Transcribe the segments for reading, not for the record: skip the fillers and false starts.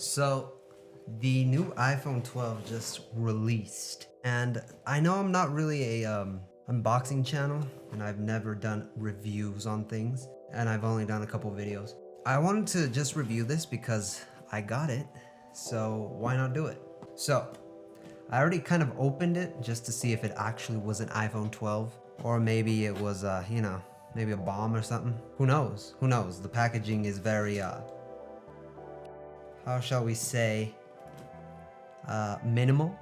So, the new iPhone 12 just released, and I know I'm not really a unboxing channel, and I've never done reviews on things, and I've only done a couple videos. I wanted to just review this because I got it, so why not do it? So, I already kind of opened it just to see if it actually was an iPhone 12, or maybe it was, maybe a bomb or something. Who knows? Who knows? The packaging is very, how shall we say, minimal,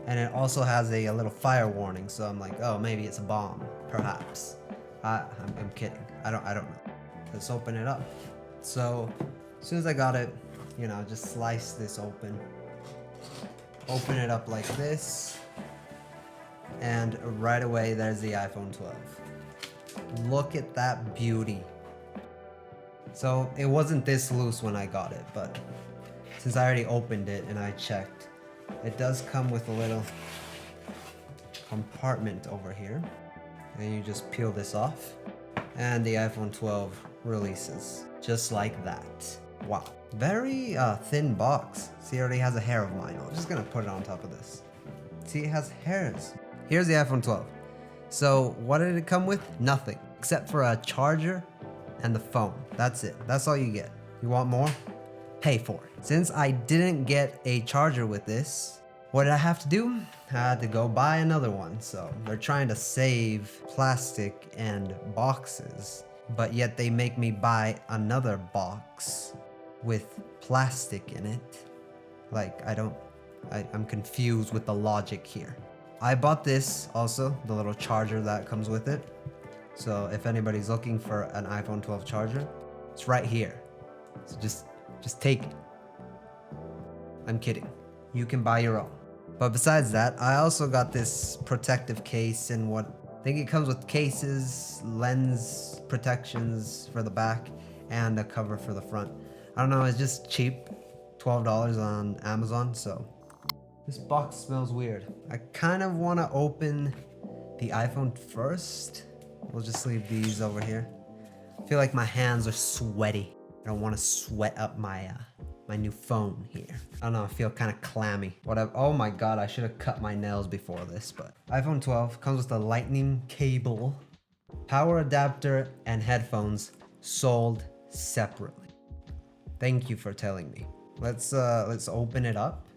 and it also has a little fire warning, so I'm like, oh, maybe it's a bomb, perhaps. I'm kidding. I don't know. Let's open it up. So as soon as I got it, just slice this open, open it up like this, and right away there's the iPhone 12. Look at that beauty. So it wasn't this loose when I got it, but since I already opened it and I checked, it does come with a little compartment over here. And you just peel this off, and the iPhone 12 releases just like that. Wow. Very thin box. See, it already has a hair of mine. I'm just gonna put it on top of this. See, it has hairs. Here's the iPhone 12. So what did it come with? Nothing, except for a charger and the phone. That's it. That's all you get. You want more? Pay for it. Since I didn't get a charger with this, what did I have to do? I had to go buy another one. So they're trying to save plastic and boxes, but yet they make me buy another box with plastic in it. Like, I'm confused with the logic here. I bought this also, the little charger that comes with it. So if anybody's looking for an iPhone 12 charger, it's right here. So just take it. I'm kidding. You can buy your own. But besides that, I also got this protective case, and I think it comes with cases, lens protections for the back, and a cover for the front. I don't know, it's just cheap. $12 on Amazon, so. This box smells weird. I kind of want to open the iPhone first. We'll just leave these over here. I feel like my hands are sweaty. I don't want to sweat up my new phone here. I don't know, I feel kind of clammy. Whatever. Oh my god, I should have cut my nails before this, but iPhone 12 comes with a lightning cable, power adapter, and headphones sold separately. Thank you for telling me. Let's open it up.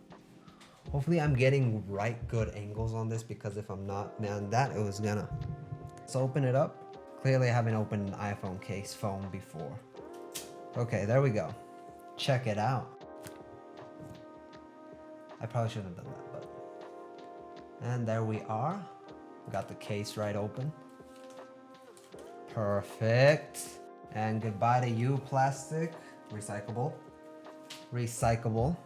Hopefully I'm getting good angles on this, because if I'm not, man, that it was gonna. Let's open it up. Clearly I haven't opened an iPhone case phone before. Okay, there we go. Check it out. I probably shouldn't have done that, but. And there we are. Got the case right open. Perfect. And goodbye to you, plastic. Recyclable. Recyclable.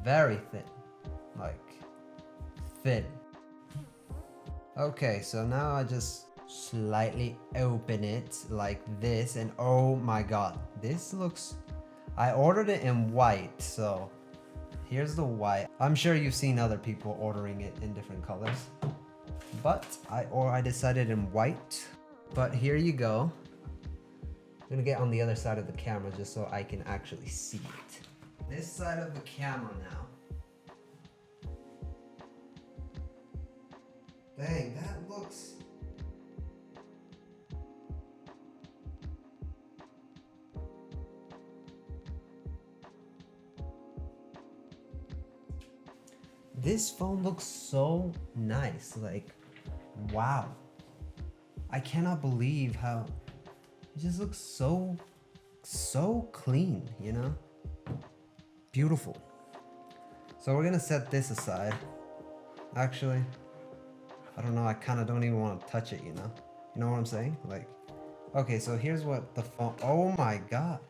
Very thin. Like, thin. Okay, so now I just slightly open it like this, and oh my god, this looks. I ordered it in white, so here's the white. I'm sure you've seen other people ordering it in different colors, but I decided in white. But here you go. I'm gonna get on the other side of the camera just so I can actually see it. This side of the camera now. Dang, that looks. This phone looks so nice. Like, wow. I cannot believe how it just looks so clean, Beautiful. So we're gonna set this aside. Actually, I don't know, I kind of don't even want to touch it, You know what I'm saying? Like, okay, so here's what the phone, oh my god.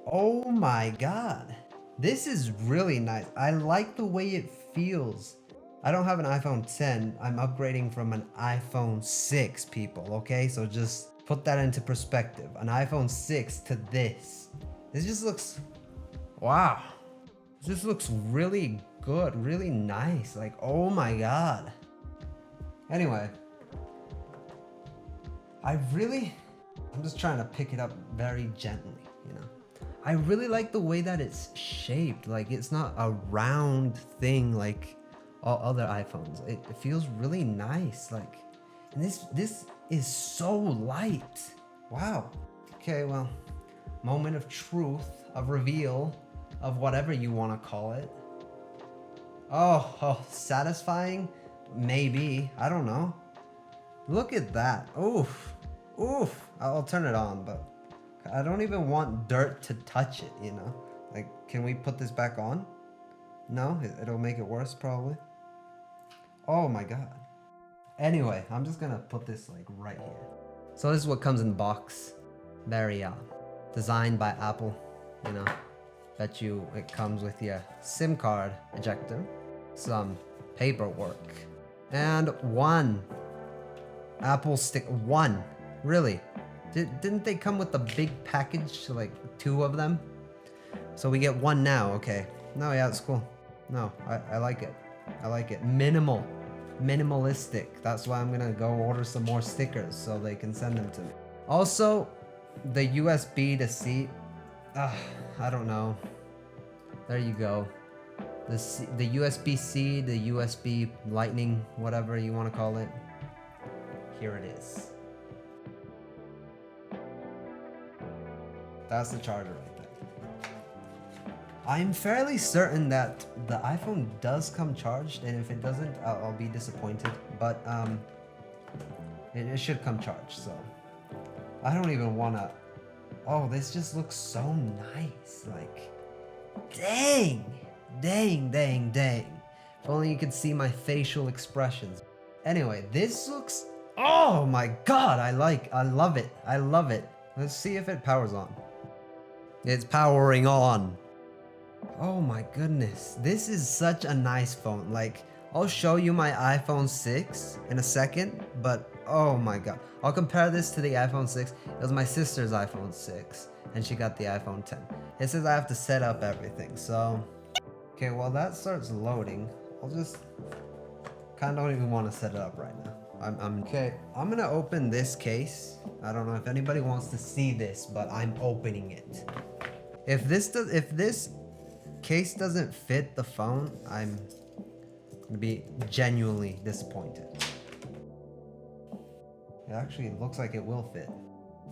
Oh my god. This is really nice. I like the way it feels. I don't have an iPhone 10. I'm upgrading from an iPhone 6, people, okay? So just put that into perspective. An iPhone 6 to this. This just looks, wow. This looks really good, really nice. Like, oh my god. Anyway, I'm just trying to pick it up very gently, I really like the way that it's shaped. Like it's not a round thing like all other iPhones. It feels really nice. Like, and this is so light. Wow. Okay, well, moment of truth, of reveal, of whatever you want to call it. Oh, satisfying? Maybe. I don't know. Look at that. Oof. Oof. I'll turn it on, but I don't even want dirt to touch it, you know? Like, can we put this back on? No? It'll make it worse, probably. Oh my god. Anyway, I'm just gonna put this, like, right here. So this is what comes in the box. Very, designed by Apple, you know? Bet you it comes with your SIM card ejector, some paperwork, and one Apple stick. One, really? Didn't they come with a big package, like 2 of them? So we get 1 now. Okay. No, yeah, it's cool. No, I like it. I like it. Minimalistic. That's why I'm gonna go order some more stickers so they can send them to me. Also, the USB to C. I don't know. There you go. The USB-C, the USB Lightning, whatever you want to call it. Here it is. That's the charger right there. I'm fairly certain that the iPhone does come charged, and if it doesn't, I'll be disappointed. But it should come charged, so I don't even want to. Oh, this just looks so nice. Like, dang. If only you could see my facial expressions. Anyway, this looks, oh my god, I love it. Let's see if it powers on. It's powering on. Oh my goodness, this is such a nice phone. Like, I'll show you my iPhone 6 in a second, but oh my god. I'll compare this to the iPhone 6. It was my sister's iPhone 6, and she got the iPhone 10. It says I have to set up everything, so... Okay, while that starts loading, I'll just... Kinda don't even want to set it up right now. Okay, I'm gonna open this case. I don't know if anybody wants to see this, but I'm opening it. If this case doesn't fit the phone, I'm gonna be genuinely disappointed. It actually looks like it will fit.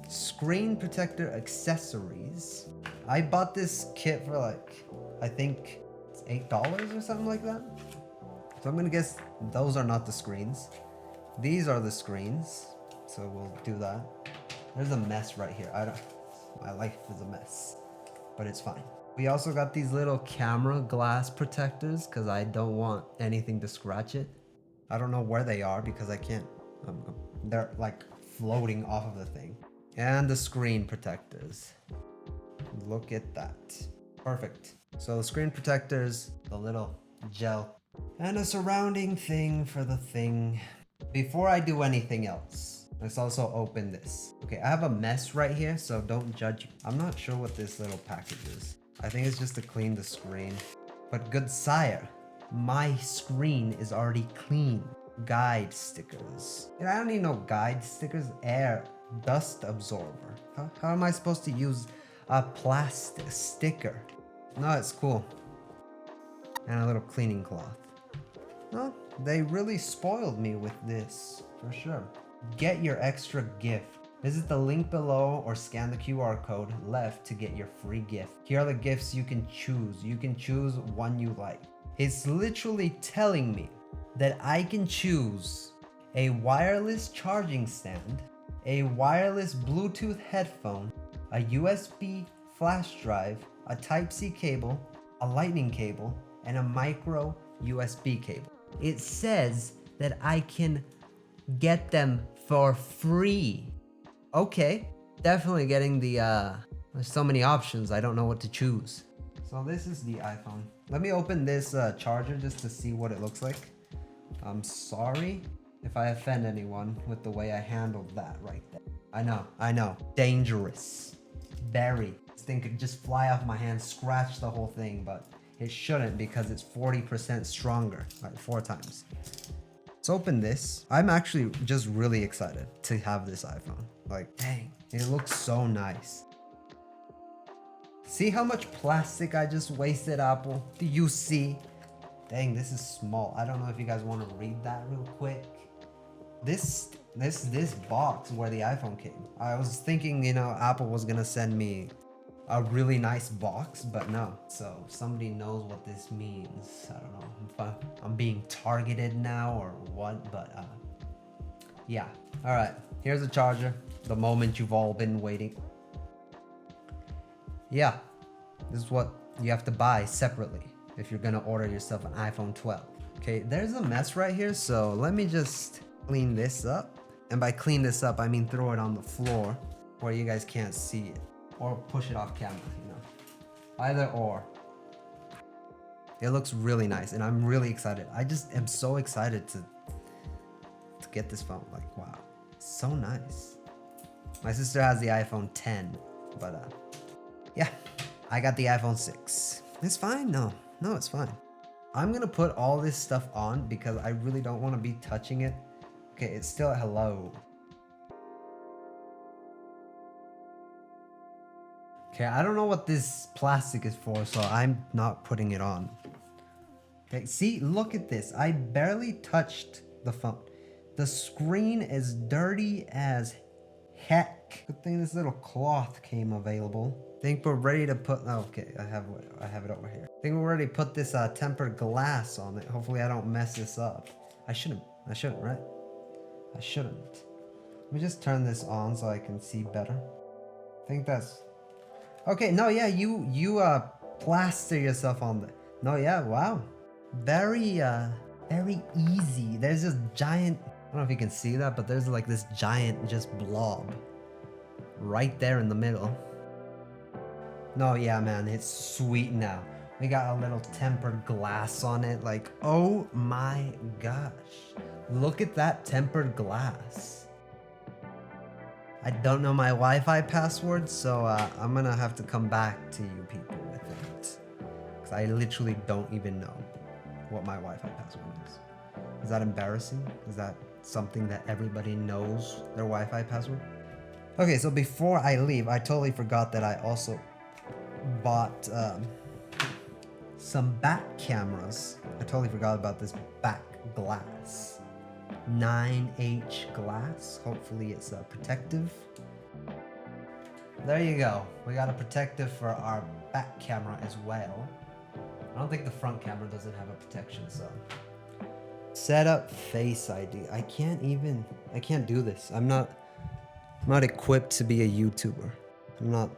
Screen protector accessories. I bought this kit for like, I think it's $8 or something like that. So I'm gonna guess those are not the screens. These are the screens. So we'll do that. There's a mess right here. My life is a mess, but it's fine. We also got these little camera glass protectors because I don't want anything to scratch it. I don't know where they are because I can't. They're like floating off of the thing. And the screen protectors. Look at that. Perfect. So the screen protectors, the little gel, and a surrounding thing for the thing. Before I do anything else, let's also open this. Okay, I have a mess right here, so don't judge. I'm not sure what this little package is. I think it's just to clean the screen. But good sire, my screen is already clean. Guide stickers. And I don't need no guide stickers. Air dust absorber. How am I supposed to use a plastic sticker? No, it's cool. And a little cleaning cloth. Well, they really spoiled me with this, for sure. Get your extra gift. Visit the link below or scan the QR code left to get your free gift. Here are the gifts you can choose. You can choose one you like. It's literally telling me that I can choose a wireless charging stand, a wireless Bluetooth headphone, a USB flash drive, a Type-C cable, a lightning cable, and a micro USB cable. It says that I can get them for free. Okay, definitely getting the, there's so many options, I don't know what to choose. So this is the iPhone. Let me open this charger just to see what it looks like. I'm sorry if I offend anyone with the way I handled that right there. I know, dangerous, very. This thing could just fly off my hand, scratch the whole thing, but it shouldn't because it's 40% stronger, like 4 times. Let's open this. I'm actually just really excited to have this iPhone. Like, dang, it looks so nice. See how much plastic I just wasted, Apple? Do you see? Dang, this is small. I don't know if you guys want to read that real quick. This box where the iPhone came. I was thinking, you know, Apple was gonna send me a really nice box, but no. So somebody knows what this means. I don't know if I'm being targeted now or what, but yeah. All right, here's a charger. The moment you've all been waiting. Yeah, this is what you have to buy separately if you're gonna order yourself an iPhone 12. Okay, there's a mess right here, so let me just clean this up. And by clean this up, I mean throw it on the floor where you guys can't see it. Or push it off camera, you know. Either or. It looks really nice and I'm really excited. I just am so excited to get this phone. Like, wow, so nice. My sister has the iPhone 10, but yeah, I got the iPhone 6. It's fine. No, it's fine. I'm gonna put all this stuff on because I really don't want to be touching it. Okay, it's still a hello. Okay, I don't know what this plastic is for, so I'm not putting it on. Okay, see, look at this. I barely touched the phone. The screen is dirty as heck. Good thing this little cloth came available. Think we're ready to put, oh, okay, I have it over here. Think we're ready to put this tempered glass on it. Hopefully I don't mess this up. I shouldn't, right? I shouldn't. Let me just turn this on so I can see better. I think that's, okay, no, yeah, you plaster yourself on the, no, yeah, wow. Very easy. There's this giant, I don't know if you can see that, but there's like this giant just blob right there in the middle. No, yeah, man, it's sweet now. We got a little tempered glass on it. Like, oh my gosh. Look at that tempered glass. I don't know my Wi-Fi password, so I'm gonna have to come back to you people with it. Because I literally don't even know what my Wi-Fi password is. Is that embarrassing? Is that something that everybody knows their Wi-Fi password? Okay, so before I leave, I totally forgot that I also bought some back cameras. I totally forgot about this back glass. 9H glass. Hopefully it's protective. There you go. We got a protective for our back camera as well. I don't think the front camera doesn't have a protection, so. Set up Face ID. I can't do this. I'm not equipped to be a YouTuber.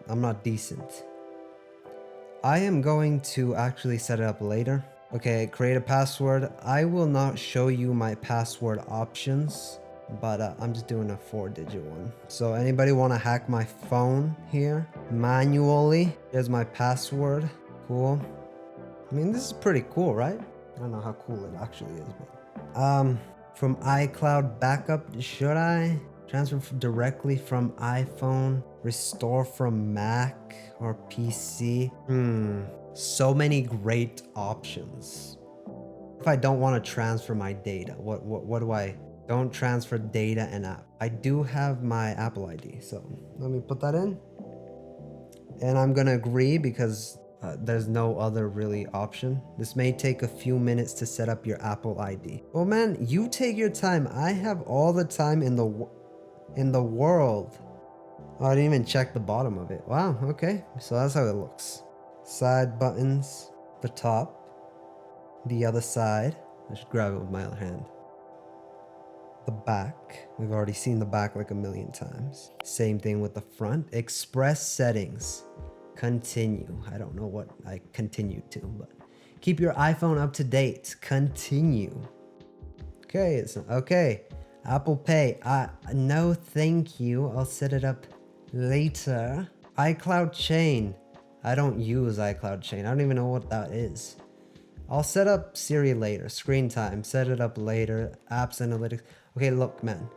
I'm not decent. I am going to actually set it up later. Okay, create a password. I will not show you my password options, but I'm just doing a 4-digit one. So anybody want to hack my phone here manually? Here's my password. Cool. I mean, this is pretty cool, right? I don't know how cool it actually is, but from iCloud backup, should I transfer directly from iPhone, restore from Mac or PC? So many great options. If I don't want to transfer my data, what do I? Don't transfer data and app. I do have my Apple ID, so let me put that in. And I'm gonna agree because there's no other really option. This may take a few minutes to set up your Apple ID. Well, man, you take your time. I have all the time in the world. Oh, I didn't even check the bottom of it. Wow, okay. So that's how it looks. Side buttons, the top, the other side. I should grab it with my other hand. The back. We've already seen the back like a million times. Same thing with the front. Express settings. Continue. I don't know what I continued to, but keep your iPhone up to date. Continue. Okay, okay. Apple Pay. No, thank you. I'll set it up later. iCloud Chain. I don't use iCloud Chain. I don't even know what that is. I'll set up Siri later. Screen time. Set it up later. Apps analytics. Okay, look, man.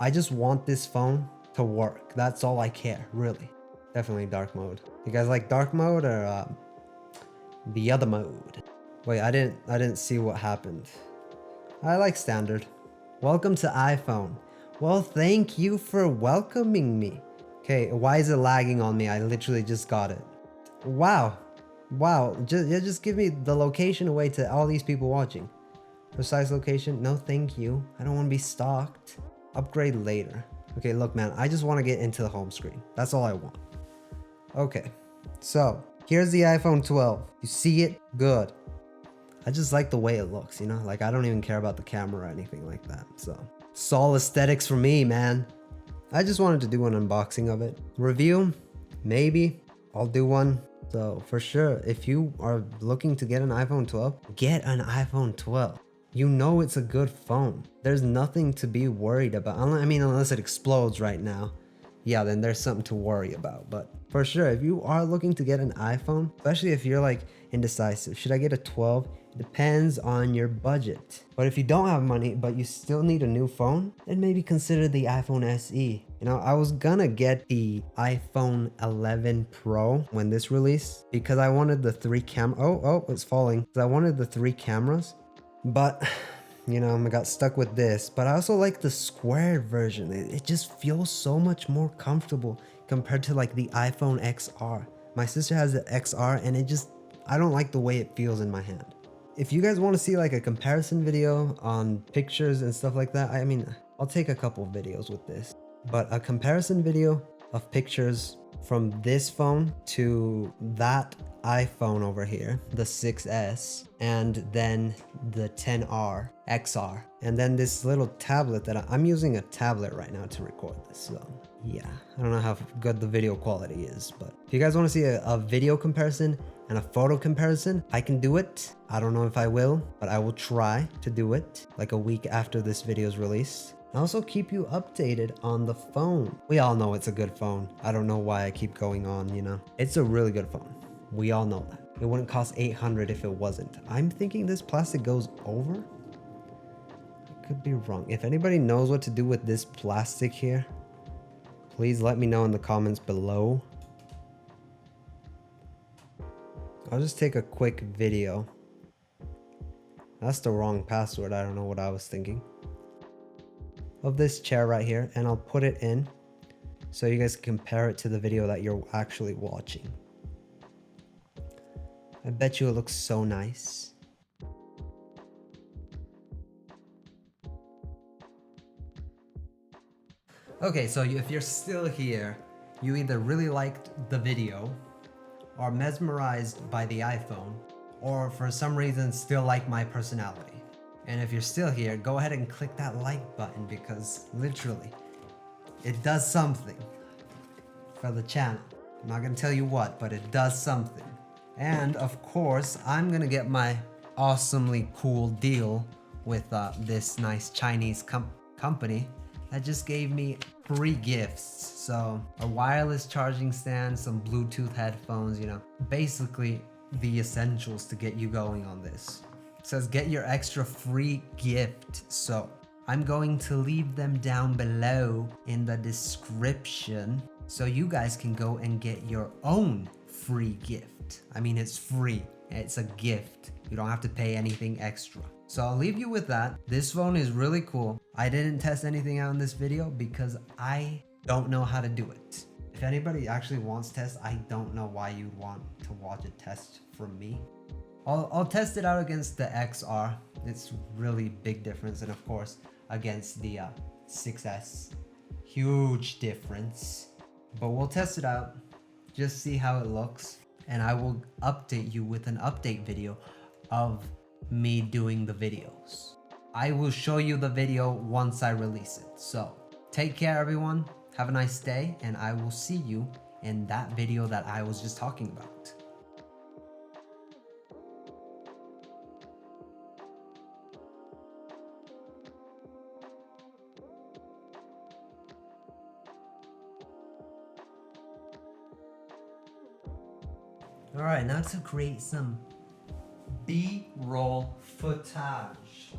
I just want this phone to work. That's all I care, really. Definitely dark mode. You guys like dark mode or the other mode? Wait, I didn't see what happened. I like standard. Welcome to iPhone. Well, thank you for welcoming me. Okay, why is it lagging on me? I literally just got it. Wow. Wow. Just give me the location away to all these people watching. Precise location? No, thank you. I don't want to be stalked. Upgrade later. Okay, look, man. I just want to get into the home screen. That's all I want. Okay. So, here's the iPhone 12. You see it? Good. I just like the way it looks, you know? Like, I don't even care about the camera or anything like that. So, it's all aesthetics for me, man. I just wanted to do an unboxing of it. Review? Maybe. I'll do one. So, for sure, if you are looking to get an iPhone 12, get an iPhone 12. You know it's a good phone. There's nothing to be worried about. I mean, unless it explodes right now. Yeah, then there's something to worry about. But for sure, if you are looking to get an iPhone, especially if you're like indecisive, should I get a 12? It depends on your budget. But if you don't have money, but you still need a new phone, then maybe consider the iPhone SE. You know, I was gonna get the iPhone 11 Pro when this released because I wanted the 3 oh, it's falling. 'Cause I wanted the 3 cameras, but you know, I got stuck with this. But I also like the squared version. It just feels so much more comfortable compared to like the iPhone XR. My sister has the XR and I don't like the way it feels in my hand. If you guys want to see like a comparison video on pictures and stuff like that, I mean, I'll take a couple videos with this. But a comparison video of pictures from this phone to that iPhone over here, the 6S, and then the 10R XR, and then this little tablet that I'm using a tablet right now to record this. So yeah, I don't know how good the video quality is, but if you guys want to see a video comparison and a photo comparison, I can do it. I don't know if I will, but I will try to do it like a week after this video is released. I also keep you updated on the phone. We all know it's a good phone. I don't know why I keep going on, you know. It's a really good phone. We all know that. It wouldn't cost $800 if it wasn't. I'm thinking this plastic goes over. I could be wrong. If anybody knows what to do with this plastic here, please let me know in the comments below. I'll just take a quick video. That's the wrong password. I don't know what I was thinking. Of this chair right here, and I'll put it in so you guys can compare it to the video that you're actually watching. I bet you it looks so nice. Okay, so if you're still here, you either really liked the video, are mesmerized by the iPhone, or for some reason still like my personality. And if you're still here, go ahead and click that like button because literally, it does something for the channel. I'm not gonna tell you what, but it does something. And of course, I'm gonna get my awesomely cool deal with this nice Chinese company that just gave me free gifts. So a wireless charging stand, some Bluetooth headphones, you know, basically the essentials to get you going on this. It says get your extra free gift. So I'm going to leave them down below in the description so you guys can go and get your own free gift. I mean, it's free. It's a gift. You don't have to pay anything extra. So I'll leave you with that. This phone is really cool. I didn't test anything out in this video because I don't know how to do it. If anybody actually wants tests, I don't know why you'd want to watch a test from me. I'll test it out against the XR. It's really big difference, and of course against the 6S. Huge difference. But we'll test it out, just see how it looks, and I will update you with an update video of me doing the videos. I will show you the video once I release it. So take care everyone, have a nice day, and I will see you in that video that I was just talking about. Alright, now to create some B-roll footage.